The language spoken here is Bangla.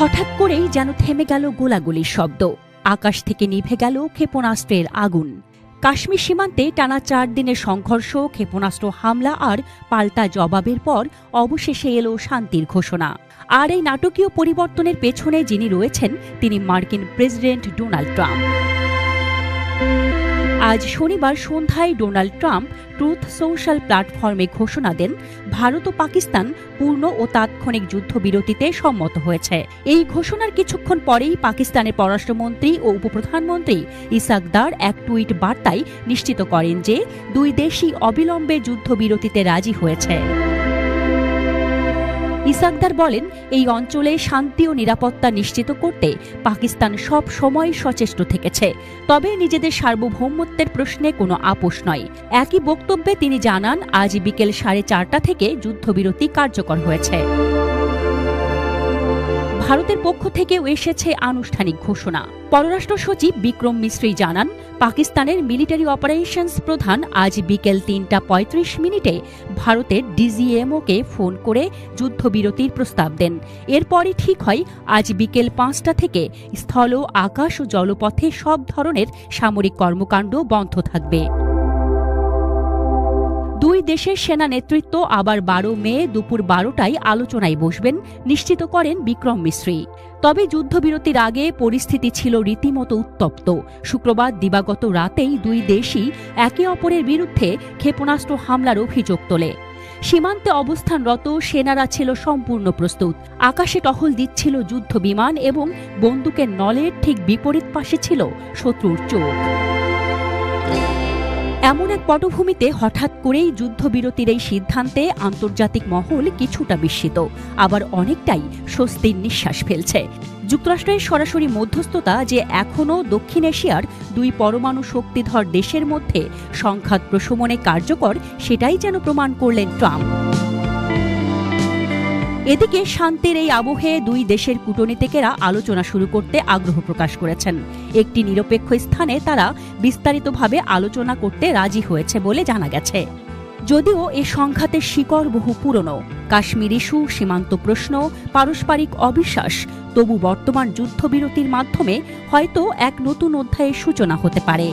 হঠাৎ করেই যেন থেমে গেল গোলাগুলির শব্দ, আকাশ থেকে নিভে গেল ক্ষেপণাস্ত্রের আগুন। কাশ্মীর সীমান্তে টানা 4 দিনের সংঘর্ষ, ক্ষেপণাস্ত্র হামলা আর পাল্টা জবাবের পর অবশেষে এলো শান্তির ঘোষণা। আর এই নাটকীয় পরিবর্তনের পেছনে যিনি রয়েছেন তিনি মার্কিন প্রেসিডেন্ট ডোনাল্ড ট্রাম্প। আজ শনিবার সন্ধ্যায় ডোনাল্ড ট্রাম্প ট্রুথ সোশ্যাল প্ল্যাটফর্মে ঘোষণা দেন, ভারত ও পাকিস্তান পূর্ণ ও তাৎক্ষণিক যুদ্ধবিরতিতে সম্মত হয়েছে। এই ঘোষণার কিছুক্ষণ পরেই পাকিস্তানের পররাষ্ট্রমন্ত্রী ও উপপ্রধানমন্ত্রী ইসাক দার এক টুইট বার্তায় নিশ্চিত করেন যে দুই দেশই অবিলম্বে যুদ্ধবিরতিতে রাজি হয়েছে। ইসাকদার বলেন, এই অঞ্চলে শান্তি ও নিরাপত্তা নিশ্চিত করতে পাকিস্তান সব সময় সচেষ্ট থেকেছে, তবে নিজেদের সার্বভৌমত্বের প্রশ্নে কোনো আপোষ নয়। একই বক্তব্যে তিনি জানান, আজ বিকেল 4:30 থেকে যুদ্ধবিরতি কার্যকর হয়েছে। ভারতের পক্ষ থেকেও এসেছে আনুষ্ঠানিক ঘোষণা। পররাষ্ট্র সচিব বিক্রম মিশ্রি জানান, পাকিস্তানের মিলিটারি অপারেশনস প্রধান আজ বিকেল 3:35 ভারতের ডিজিএমওকে ফোন করে যুদ্ধবিরতির প্রস্তাব দেন। এরপরই ঠিক হয় আজ বিকেল 5টা থেকে স্থল, আকাশ ও জলপথে সব ধরনের সামরিক কর্মকাণ্ড বন্ধ থাকবে। দুই দেশের সেনা নেতৃত্ব আবার 12 মে দুপুর 12টায় আলোচনায় বসবেন, নিশ্চিত করেন বিক্রম মিশ্রি। তবে যুদ্ধবিরতির আগে পরিস্থিতি ছিল রীতিমতো উত্তপ্ত। শুক্রবার দিবাগত রাতেই দুই দেশই একে অপরের বিরুদ্ধে ক্ষেপণাস্ত্র হামলার অভিযোগ তোলে। সীমান্তে অবস্থানরত সেনারা ছিল সম্পূর্ণ প্রস্তুত। আকাশে টহল দিচ্ছিল যুদ্ধ বিমান এবং বন্দুকের নলের ঠিক বিপরীত পাশে ছিল শত্রুর চোখ। এমন এক পটভূমিতে হঠাৎ করেই যুদ্ধবিরতির এই সিদ্ধান্তে আন্তর্জাতিক মহল কিছুটা বিস্মিত, আবার অনেকটাই স্বস্তির নিঃশ্বাস ফেলছে। যুক্তরাষ্ট্রের সরাসরি মধ্যস্থতা যে এখনও দক্ষিণ এশিয়ার দুই পরমাণু শক্তিধর দেশের মধ্যে সংঘাত প্রশমনে কার্যকর, সেটাই যেন প্রমাণ করলেন ট্রাম্প। এদিকে শান্তির এই আবহে দুই দেশের কূটনীতিকেরা আলোচনা শুরু করতে আগ্রহ প্রকাশ করেছেন। একটি নিরপেক্ষ স্থানে তারা বিস্তারিতভাবে আলোচনা করতে রাজি হয়েছে বলে জানা গেছে। যদিও এ সংঘাতের শিকড় বহু পুরনো, কাশ্মীর ইস্যু, সীমান্ত প্রশ্ন, পারস্পরিক অবিশ্বাস, তবু বর্তমান যুদ্ধবিরতির মাধ্যমে হয়তো এক নতুন অধ্যায়ের সূচনা হতে পারে।